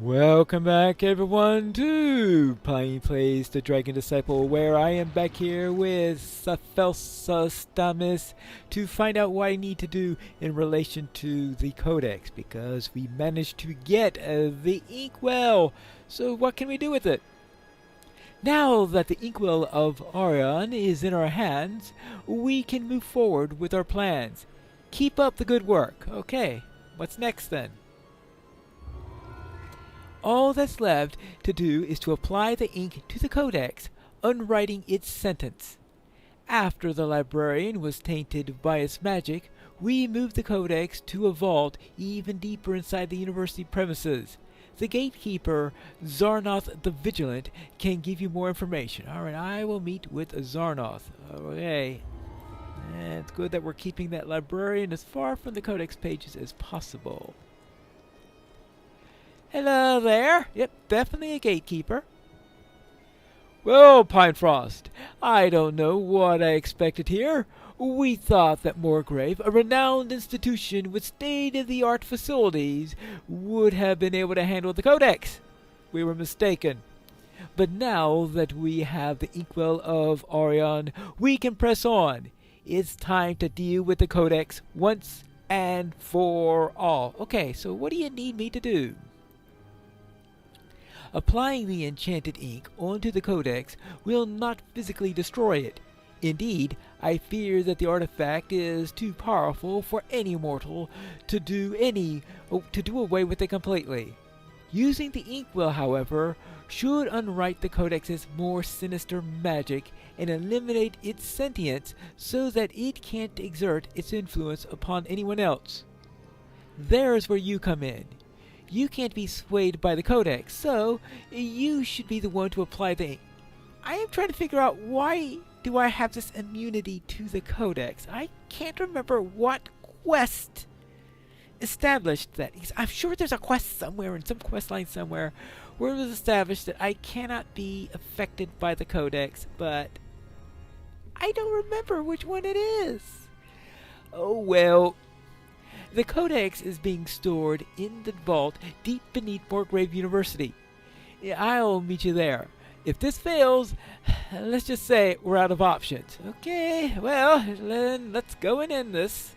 Welcome back everyone to Pine Plays the Dragon Disciple, where I am back here with Saphelsastamis to find out what I need to do in relation to the Codex, because we managed to get the Inkwell. So what can we do with it? Now that the Inkwell of Orion is in our hands, we can move forward with our plans. Keep up the good work. Okay, what's next then? All that's left to do is to apply the ink to the codex, unwriting its sentence. After the librarian was tainted by its magic, we moved the codex to a vault even deeper inside the university premises. The gatekeeper, Zarnoth the Vigilant, can give you more information. Alright, I will meet with Zarnoth. Okay. And it's good that we're keeping that librarian as far from the codex pages as possible. Hello there. Yep, definitely a gatekeeper. Well, Pinefrost, I don't know what I expected here. We thought that Moorgrave, a renowned institution with state-of-the-art facilities, would have been able to handle the Codex. We were mistaken. But now that we have the Inkwell of Orion, we can press on. It's time to deal with the Codex once and for all. Okay, so what do you need me to do? Applying the enchanted ink onto the codex will not physically destroy it. Indeed, I fear that the artifact is too powerful for any mortal to do away with it completely. Using the inkwell, however, should unwrite the codex's more sinister magic and eliminate its sentience so that it can't exert its influence upon anyone else. There's where you come in. You can't be swayed by the codex, so you should be the one to apply the ink. I am trying to figure out, why do I have this immunity to the codex? I can't remember what quest established that. I'm sure there's a quest somewhere, in some quest line somewhere, where it was established that I cannot be affected by the codex, but I don't remember which one it is. Oh well. The codex is being stored in the vault deep beneath Moorgrave University. I'll meet you there. If this fails, let's just say we're out of options. Okay, well, then let's go and end this.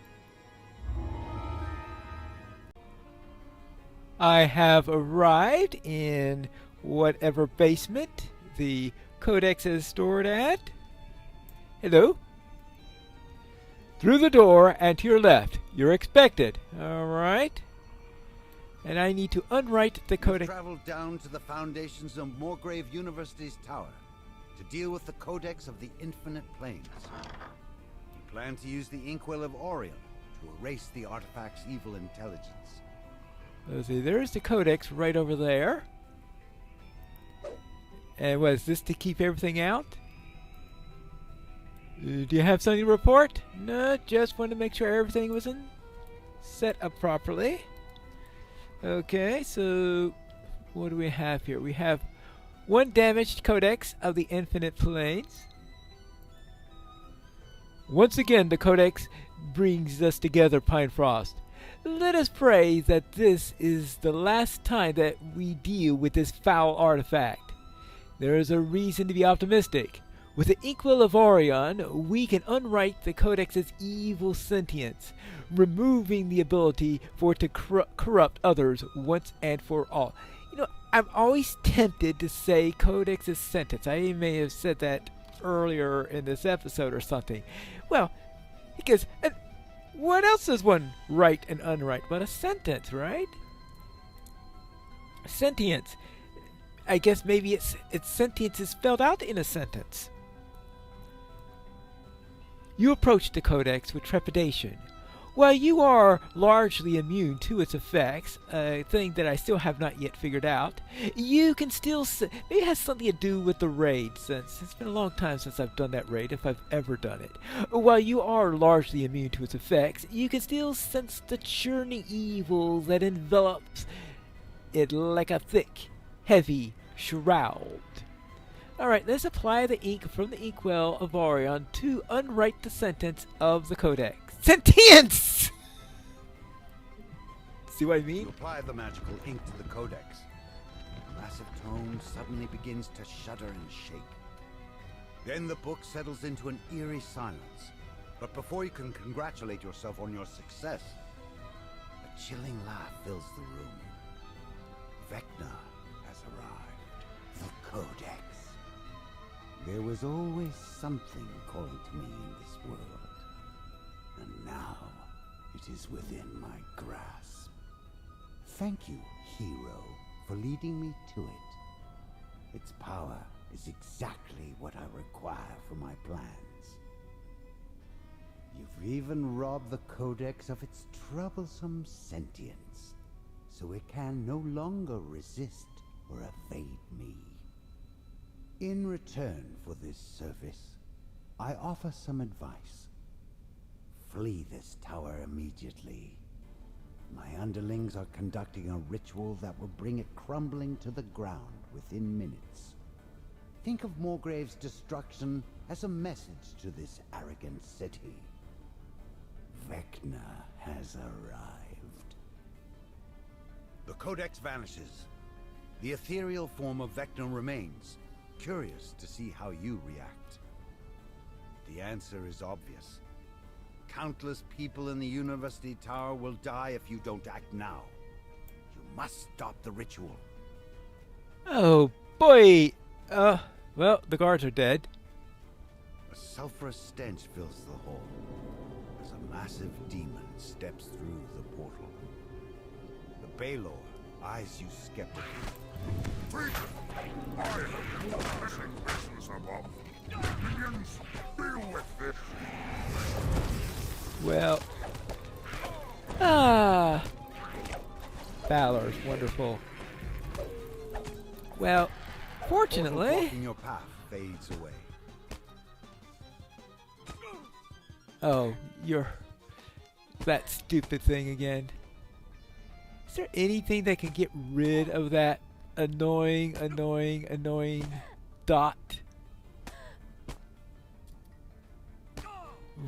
I have arrived in whatever basement the codex is stored at. Hello? Through the door and to your left. You're expected. Alright. And I need to unwrite the codex. Traveled down to the foundations of Moorgrave University's tower to deal with the Codex of the Infinite Planes. You plan to use the Inkwell of Orion to erase the artifact's evil intelligence. Let's see, there's the codex right over there. And what is this, to keep everything out? Do you have something to report? No, just wanted to make sure everything was set up properly. Okay, so what do we have here? We have one damaged codex of the Infinite Planes. Once again, the codex brings us together, Pinefrost. Let us pray that this is the last time that we deal with this foul artifact. There is a reason to be optimistic. With the Inkwell of Orion, we can unwrite the Codex's evil sentience, removing the ability for it to corrupt others once and for all. You know, I'm always tempted to say Codex's sentence. I may have said that earlier in this episode or something. Well, because what else does one write and unwrite but a sentence, right? Sentience. I guess maybe its sentience is spelled out in a sentence. You approach the codex with trepidation. While you are largely immune to its effects, a thing that I still have not yet figured out, you can still maybe it has something to do with the raid, since it's been a long time since I've done that raid, if I've ever done it. While you are largely immune to its effects, you can still sense the churning evil that envelops it like a thick, heavy shroud. Alright, let's apply the ink from the Inkwell of Orion to unwrite the sentence of the codex. Sentience! See what I mean? You apply the magical ink to the Codex. The massive tome suddenly begins to shudder and shake. Then the book settles into an eerie silence. But before you can congratulate yourself on your success, a chilling laugh fills the room. Vecna has arrived. The Codex. There was always something calling to me in this world. And now, it is within my grasp. Thank you, hero, for leading me to it. Its power is exactly what I require for my plans. You've even robbed the Codex of its troublesome sentience, so it can no longer resist or evade me. In return for this service, I offer some advice. Flee this tower immediately. My underlings are conducting a ritual that will bring it crumbling to the ground within minutes. Think of Morgrave's destruction as a message to this arrogant city. Vecna has arrived. The Codex vanishes. The ethereal form of Vecna remains, curious to see how you react. The answer is obvious. Countless people in the University Tower will die if you don't act now. You must stop the ritual. Oh boy! Well, the guards are dead. A sulfurous stench fills the hall as a massive demon steps through the portal. The Baylor eyes you skeptically. I have no pressing business above. Minions, deal with this. Well, Valor's wonderful. Well, fortunately, Blocking your path fades away. oh, you're that stupid thing again. Is there anything that can get rid of that annoying dot?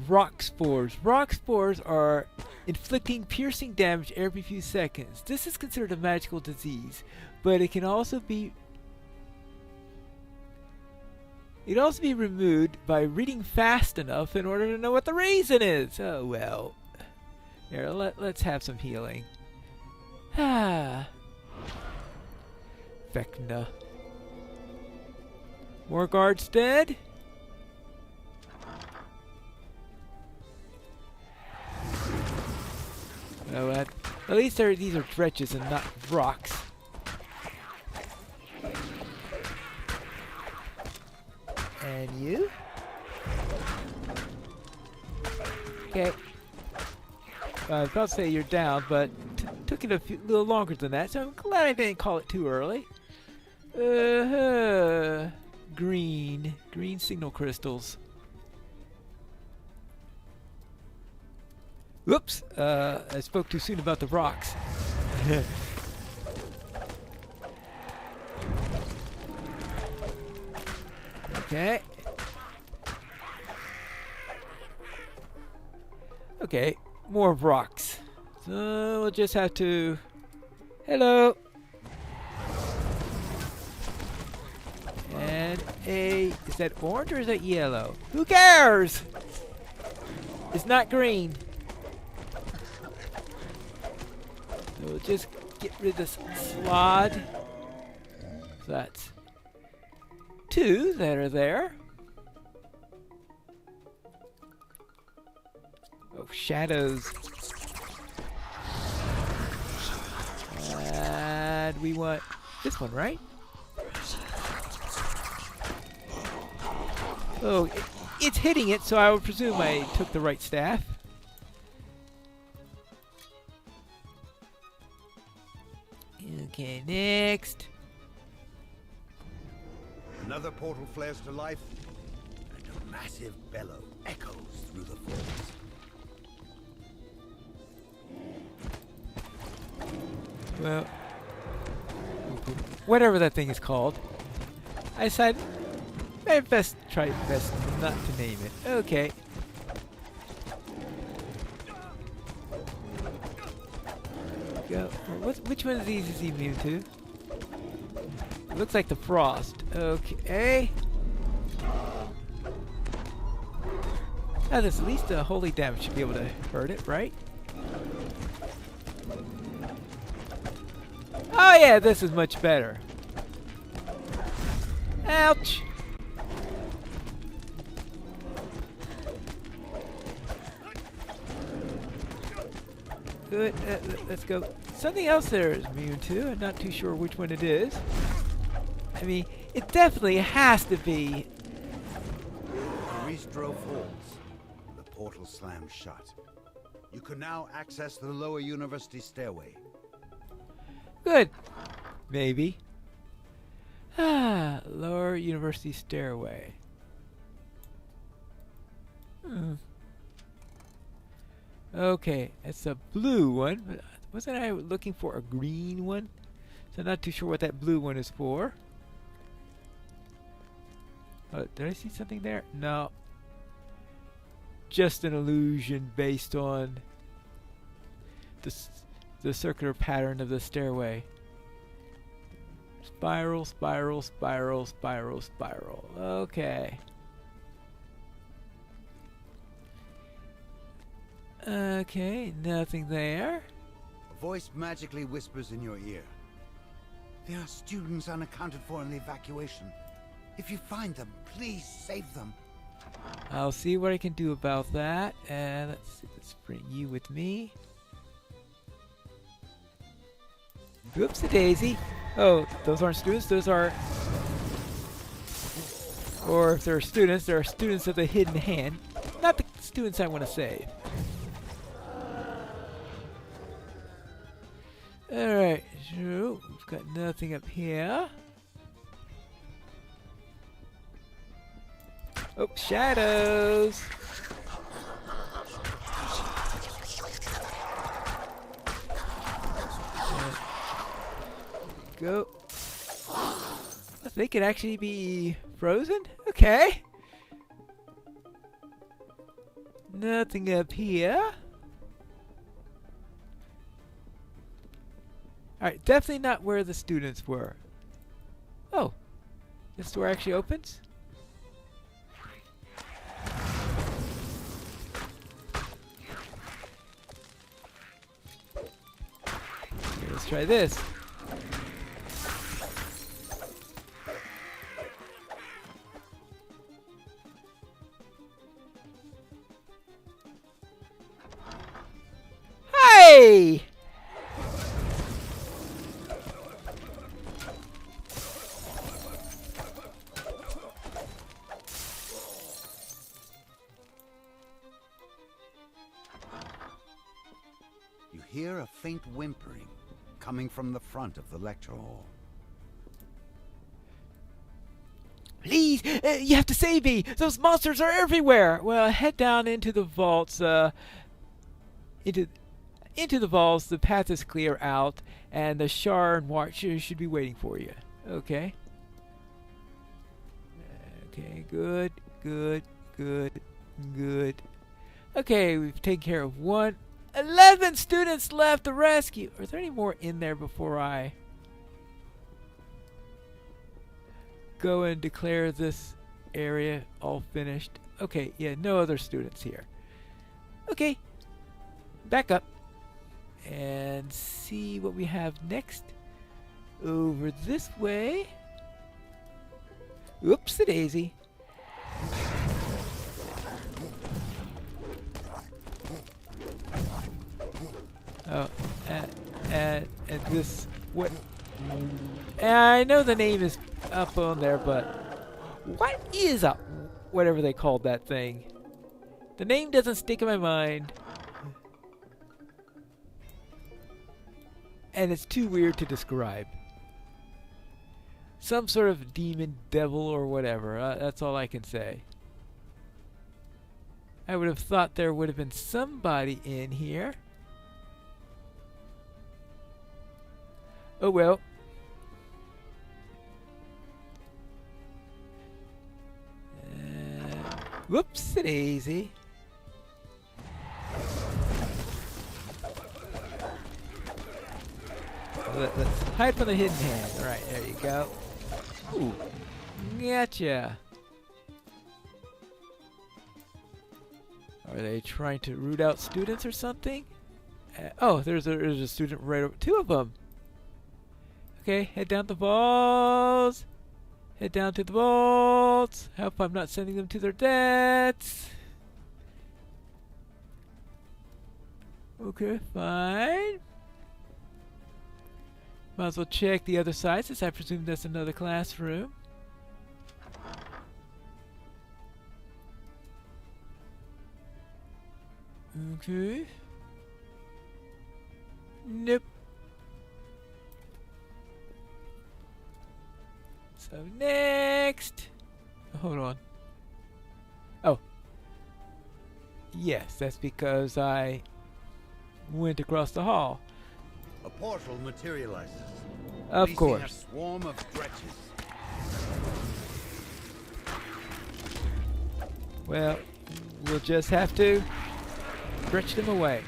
Rock spores. Rock spores are inflicting piercing damage every few seconds. This is considered a magical disease, but it can also be removed by reading fast enough in order to know what the reason is. Oh well. Here, let's have some healing. Vecna. More guards dead? Oh, at least these are dredges and not rocks. And you? Okay. I was about to say you're down, but took it a little longer than that, so I'm glad I didn't call it too early. Green signal crystals. Whoops! I spoke too soon about the rocks. Okay. Okay, more rocks. So we'll just have to... Hello! And is that orange or is that yellow? Who cares? It's not green. So we'll just get rid of this slod. So that's 2 that are there. Oh, shadows. And we want this one, right? Oh, it's hitting it, so I would presume I took the right staff. Okay, next. Another portal flares to life, and a massive bellow echoes through the forest. Well, whatever that thing is called, I decided maybe best not to name it. Okay. Go. Which one of these is he immune to? It looks like the frost. Okay. Now there's at least a holy damage should be able to hurt it, right? Oh yeah, this is much better. Ouch! Good. Let's go. Something else there is immune to. I'm not too sure which one it is. I mean, it definitely has to be. The Restro falls. The portal slams shut. You can now access the lower university stairway. Good. Maybe. Lower university stairway. Okay, it's a blue one. But wasn't I looking for a green one? So I'm not too sure what that blue one is for. Oh, did I see something there? No. Just an illusion based on the circular pattern of the stairway. Spiral, spiral, spiral, spiral, spiral. Okay. Okay, nothing there. A voice magically whispers in your ear. There are students unaccounted for in the evacuation. If you find them, please save them. I'll see what I can do about that. And let's bring you with me. Whoopsie daisy. Oh, those aren't students, those are... Or if they're students, there are students of the hidden hand. Not the students I want to save. Alright, so we've got nothing up here. Oh, shadows! Go. They could actually be frozen? Okay. Nothing up here. Alright, definitely not where the students were. Oh, this door actually opens? Okay, let's try this. Hey! You hear a faint whimpering coming from the front of the lecture hall. Please, you have to save me! Those monsters are everywhere! Well, head down into the vaults, into the vaults. The path is clear out, and the Shar and Watcher should be waiting for you. Okay. Okay, good, good, good, good. Okay, we've taken care of one. 11 students left to rescue. Are there any more in there before I go and declare this area all finished? Okay, yeah, no other students here. Okay, back up and see what we have next. Over this way. Oopsie daisy. Oh, and this, what? I know the name is up on there, but what is up? Whatever they called that thing. The name doesn't stick in my mind. And it's too weird to describe. Some sort of demon, devil, or whatever. That's all I can say. I would have thought there would have been somebody in here. Oh well. Whoops, daisy. Let's hide from the hidden hand. Alright, there you go. Ooh. Gotcha. Are they trying to root out students or something? Oh, there's a student right over. Two of them. Okay, head down the vaults. Head down to the vaults. Hope I'm not sending them to their deaths. Okay, fine. Might as well check the other side since I presume that's another classroom. Okay. Nope. So next. Hold on. Oh. Yes, that's because I went across the hall. A portal materializes. Of releasing course. A swarm of wretches. Well, we'll just have to stretch them away.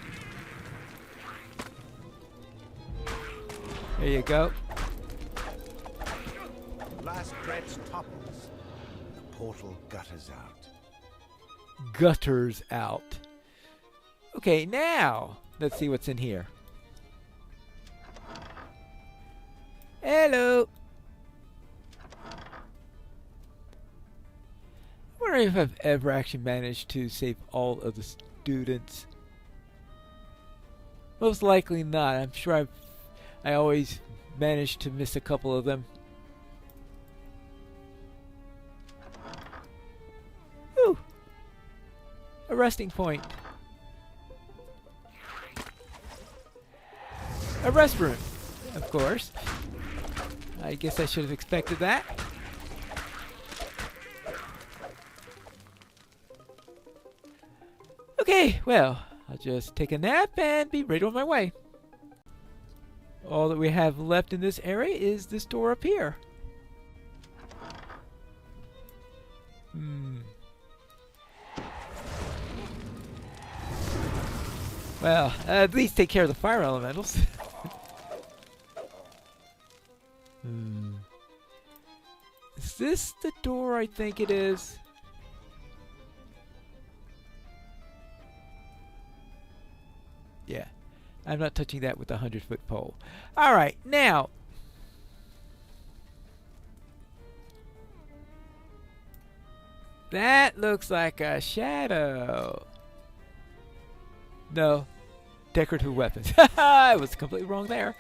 There you go. Last wretch topples. The portal gutters out. Gutters out. Okay, now let's see what's in here. Hello. I wonder if I've ever actually managed to save all of the students. Most likely not. I'm sure I always manage to miss a couple of them. Ooh. A resting point. A restroom, of course. I guess I should have expected that. Okay, well, I'll just take a nap and be right on my way. All that we have left in this area is this door up here. Well, at least take care of the fire elementals. Is this the door I think it is? Yeah. I'm not touching that with a 100-foot pole. Alright, now. That looks like a shadow. No. Decorative weapons. I was completely wrong there.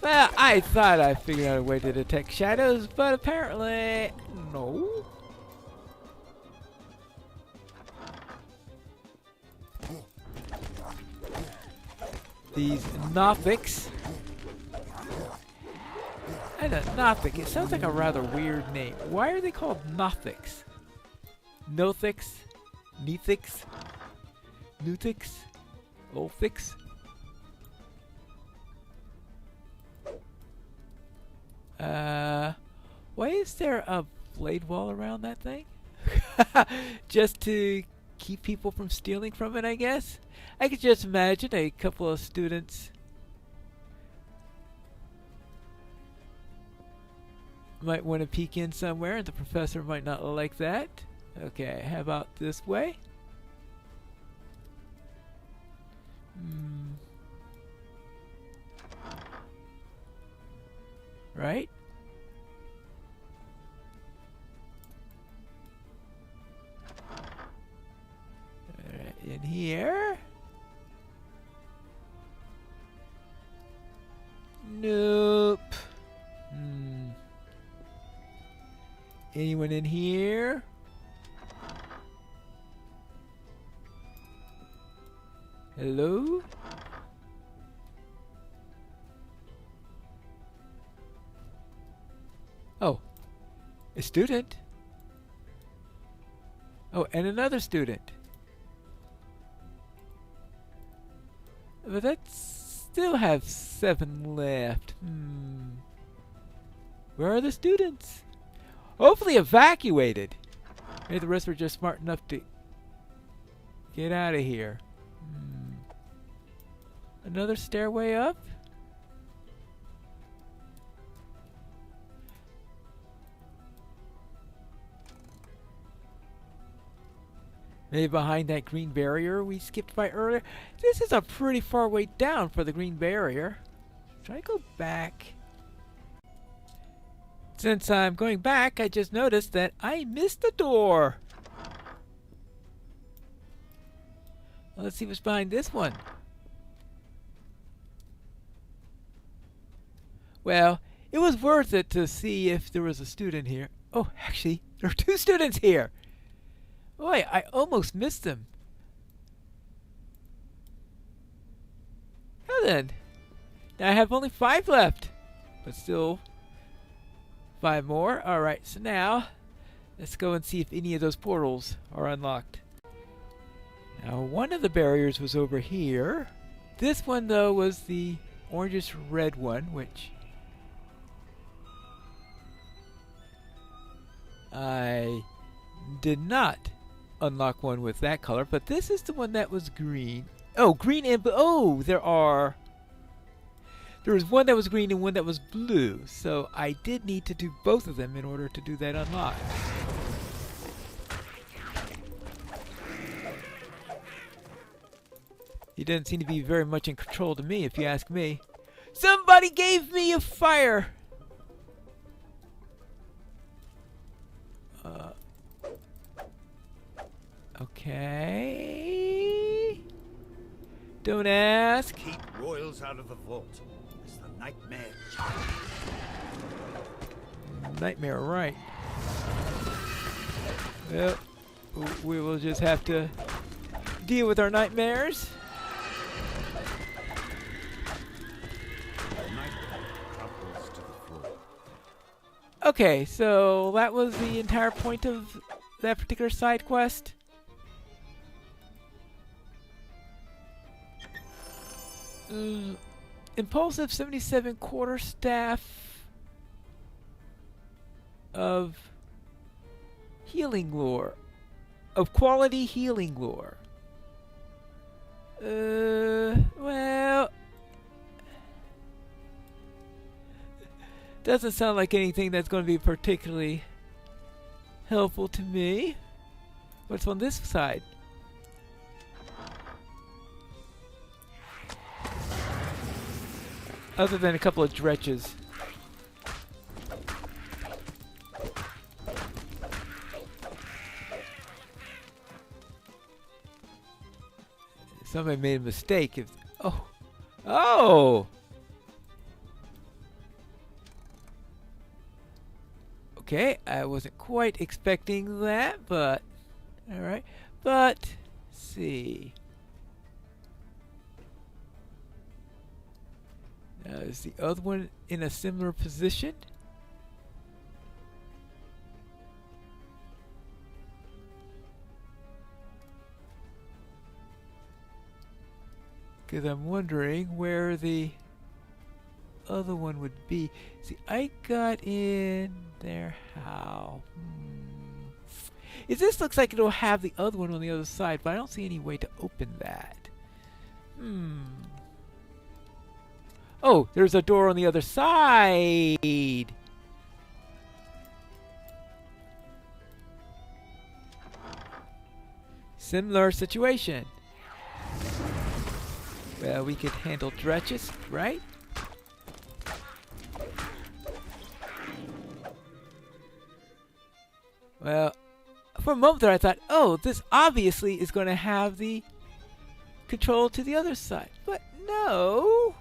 Well, I thought I figured out a way to detect shadows, but apparently no. These Nothics. And a Nothic, it sounds like a rather weird name. Why are they called Nothics? Nothics? Nethics? Nuthics? Olthics? Why is there a blade wall around that thing? Just to keep people from stealing from it, I guess? I could just imagine a couple of students might want to peek in somewhere and the professor might not like that. Okay, how about this way? Right? Alright, in here? Nope. Anyone in here? Hello? Oh, a student? Oh, and another student. But that still have 7 left. Where are the students? Hopefully evacuated. Maybe the rest were just smart enough to get out of here. Another stairway up? Maybe behind that green barrier we skipped by earlier. This is a pretty far way down for the green barrier. Should I go back? Since I'm going back, I just noticed that I missed the door. Well, let's see what's behind this one. Well, it was worth it to see if there was a student here. Oh, actually, there are 2 students here. Boy, I almost missed them. Well then, now I have only 5 left, but still 5 more. Alright, so now let's go and see if any of those portals are unlocked. Now, one of the barriers was over here. This one, though, was the orangish red one, which I did not unlock one with that color, but this is the one that was green. Oh, green and blue. Oh, there was one that was green and one that was blue, so I did need to do both of them in order to do that unlock. He doesn't seem to be very much in control to me, if you ask me. Somebody gave me a fire! Okay. Don't ask. Keep royals out of the vault. It's the nightmare. Nightmare, right. Well, we will just have to deal with our nightmares. Okay, so that was the entire point of that particular side quest. Impulsive 77 quarterstaff of healing lore. Of quality healing lore. Well, doesn't sound like anything that's going to be particularly helpful to me. What's on this side? Other than a couple of dretches. Somebody made a mistake. Oh! Okay, I wasn't quite expecting that, but alright. But, let's see. Now, is the other one in a similar position? Because I'm wondering where the other one would be. See, I got in there. How? This looks like it'll have the other one on the other side, but I don't see any way to open that. Oh, there's a door on the other side. Similar situation. Well, we could handle dretches, right? Well, for a moment there I thought, oh, this obviously is going to have the control to the other side. But no!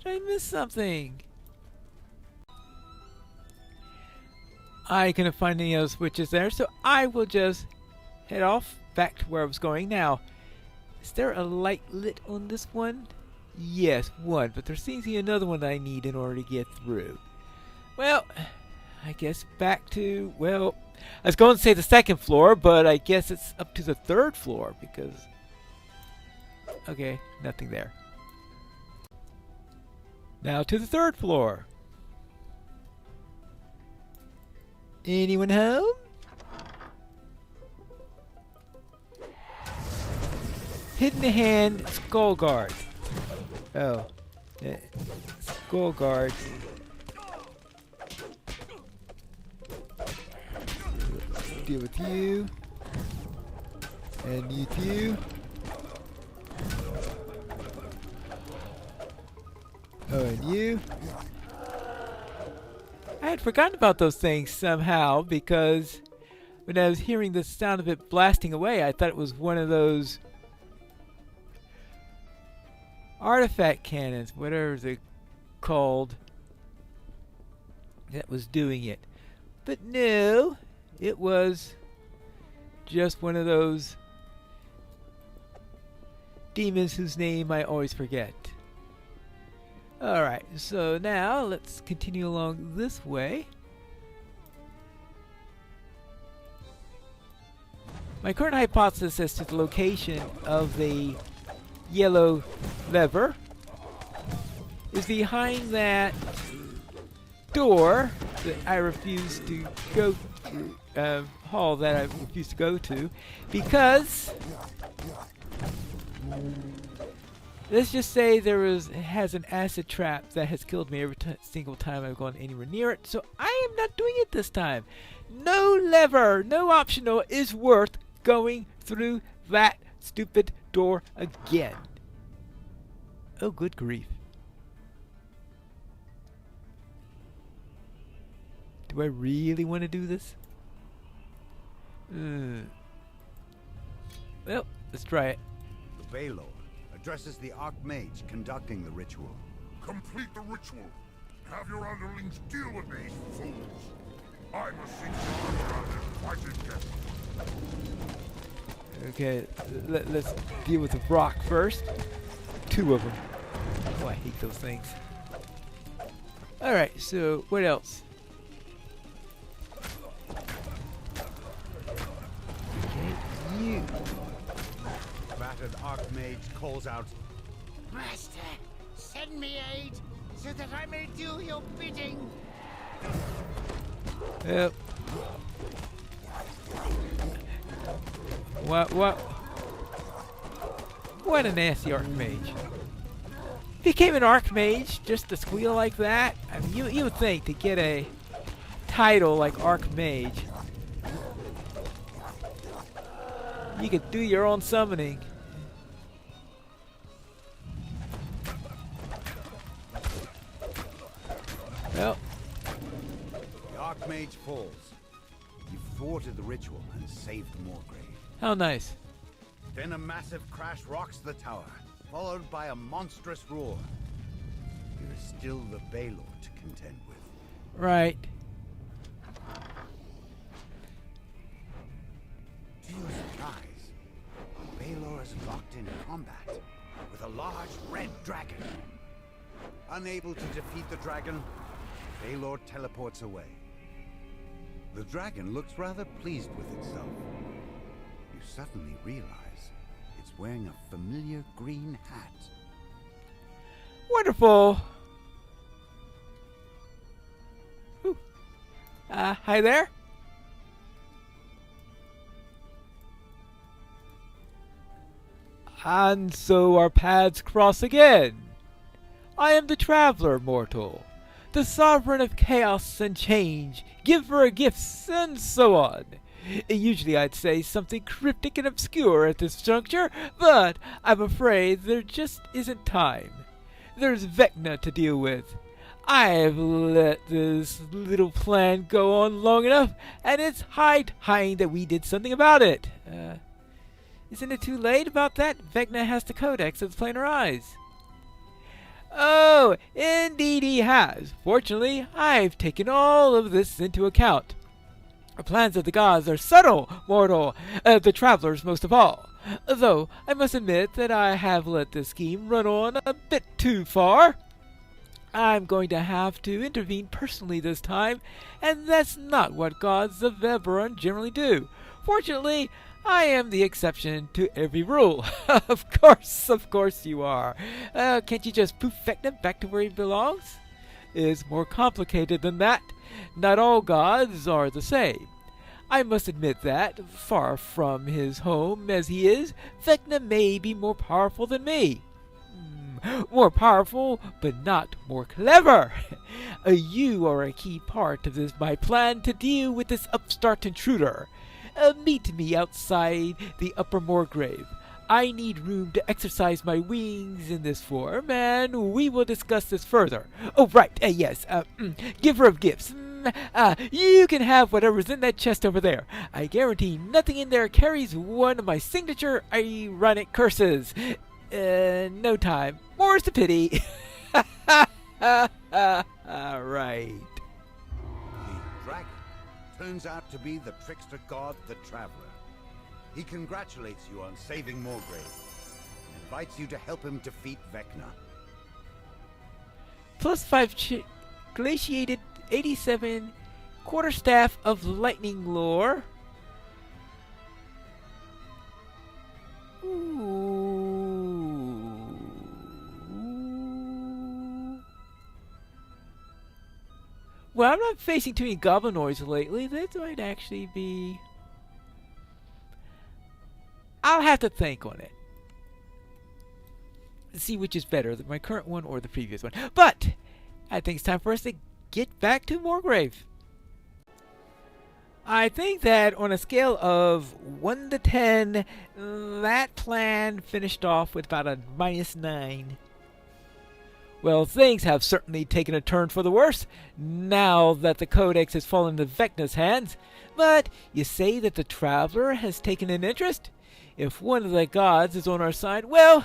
Did I miss something? I couldn't find any other switches there, so I will just head off back to where I was going. Now, is there a light lit on this one? Yes, one, but there seems to be another one that I need in order to get through. Well, I guess back to, well, I was going to say the second floor, but I guess it's up to the third floor because, okay, nothing there. Now to the third floor. Anyone home? Hidden Hand Skull Guard. Oh. Skull Guard. Deal with you. And you too. Oh, and you. I had forgotten about those things somehow because when I was hearing the sound of it blasting away, I thought it was one of those artifact cannons, whatever they're called, that was doing it. But no, it was just one of those demons whose name I always forget. Alright, so now let's continue along this way. My current hypothesis as to the location of the yellow lever is behind that door that I refuse to go to, hall that I refuse to go to, because let's just say has an acid trap that has killed me every single time I've gone anywhere near it, so I am not doing it this time. No lever, no optional is worth going through that stupid door again. Oh, good grief. Do I really want to do this? Well, let's try it. The Baylor addresses the Archmage conducting the ritual. Complete the ritual. Have your underlings deal with these fools. I must see you fight against them. Okay, let's deal with the rock first. 2 of them. Oh, I hate those things. Alright, so what else? Okay, you. The battered Archmage calls out, Master, send me aid so that I may do your bidding. Yep. What a nasty Archmage. Became an Archmage just to squeal like that? I mean, you would think to get a title like Archmage, you could do your own summoning. Well, the Archmage falls. You thwarted the ritual and saved Morgrave. how nice. Then a massive crash rocks the tower, followed by a monstrous roar. You're still the Baylor to contend with. Right. To your surprise, Baylor is locked in combat with a large red dragon. Unable to defeat the dragon, Baylor teleports away. The dragon looks rather pleased with itself. You suddenly realize it's wearing a familiar green hat. Wonderful. Whew. Hi there. And so our paths cross again. I am the traveler, mortal, the sovereign of chaos and change, giver of gifts, and so on. Usually I'd say something cryptic and obscure at this juncture, but I'm afraid there just isn't time. There's Vecna to deal with. I've let this little plan go on long enough, and it's high time that we did something about it. Isn't it too late about that? Vecna has the codex of the planar eyes. Oh, indeed he has. Fortunately, I've taken all of this into account. The plans of the gods are subtle, mortal, the travelers most of all. Though I must admit that I have let this scheme run on a bit too far. I'm going to have to intervene personally this time, and that's not what gods of Eberron generally do. Fortunately, I am the exception to every rule. Of course you are. Can't you just poof Vecna back to where he belongs? It's more complicated than that. Not all gods are the same. I must admit that, far from his home as he is, Vecna may be more powerful than me. More powerful, but not more clever. You are a key part of my plan to deal with this upstart intruder. Meet me outside the Upper Moorgrave. I need room to exercise my wings in this form, and we will discuss this further. Oh, right, yes, giver of gifts. You can have whatever's in that chest over there. I guarantee nothing in there carries one of my signature ironic curses. No time. More's the pity. Right. The dragon turns out to be the trickster god, the Traveler. He congratulates you on saving Moorgrave and invites you to help him defeat Vecna. +5 glaciated 87 quarterstaff of lightning lore. Ooh. Well, I'm not facing too many goblinoids lately. That might actually be... I'll have to think on it. See which is better, my current one or the previous one. But I think it's time for us to get back to Moorgrave. I think that on a scale of 1 to 10, that plan finished off with about a -9. Well, things have certainly taken a turn for the worse now that the Codex has fallen into Vecna's hands. But you say that the Traveler has taken an interest? If one of the gods is on our side, well,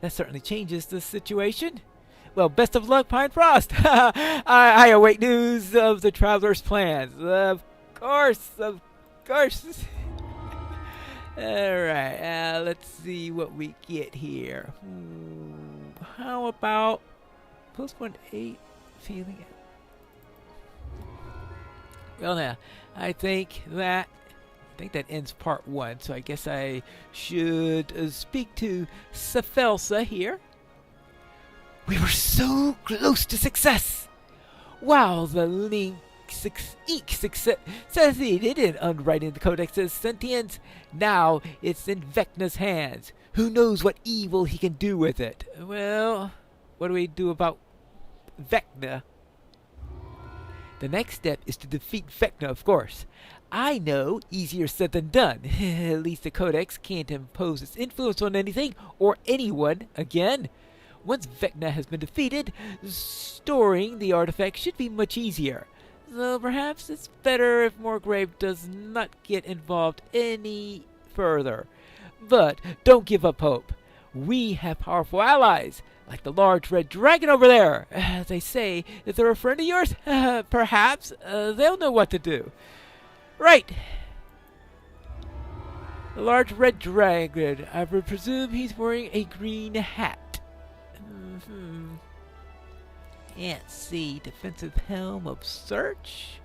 that certainly changes the situation. Well, best of luck, Pine Frost. I await news of the Traveler's plans. Of course. Alright, let's see what we get here. How about +1 feeling it? Well, now, I think that ends part 1, so I guess I should speak to Sephelsa here. We were so close to success! While the Link succeeded in unwriting the Codex's sentience, now it's in Vecna's hands. Who knows what evil he can do with it? Well, what do we do about Vecna? The next step is to defeat Vecna, of course. I know, easier said than done. At least the Codex can't impose its influence on anything or anyone again. Once Vecna has been defeated, storing the artifact should be much easier. So perhaps it's better if Moorgrave does not get involved any further. But don't give up hope. We have powerful allies, like the large red dragon over there. They say that they're a friend of yours. Perhaps they'll know what to do. Right. The large red dragon. I would presume he's wearing a green hat. Can't see. Defensive helm of search.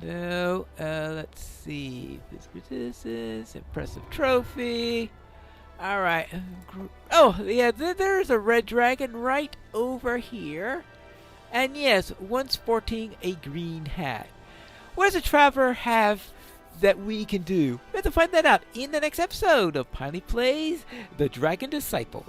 No. Let's see. This is impressive trophy. All right. Oh, yeah. There's a red dragon right over here. And yes, one sporting a green hat. What does a Traveler have that we can do? We have to find that out in the next episode of Pineleaf Plays The Dragon Disciple.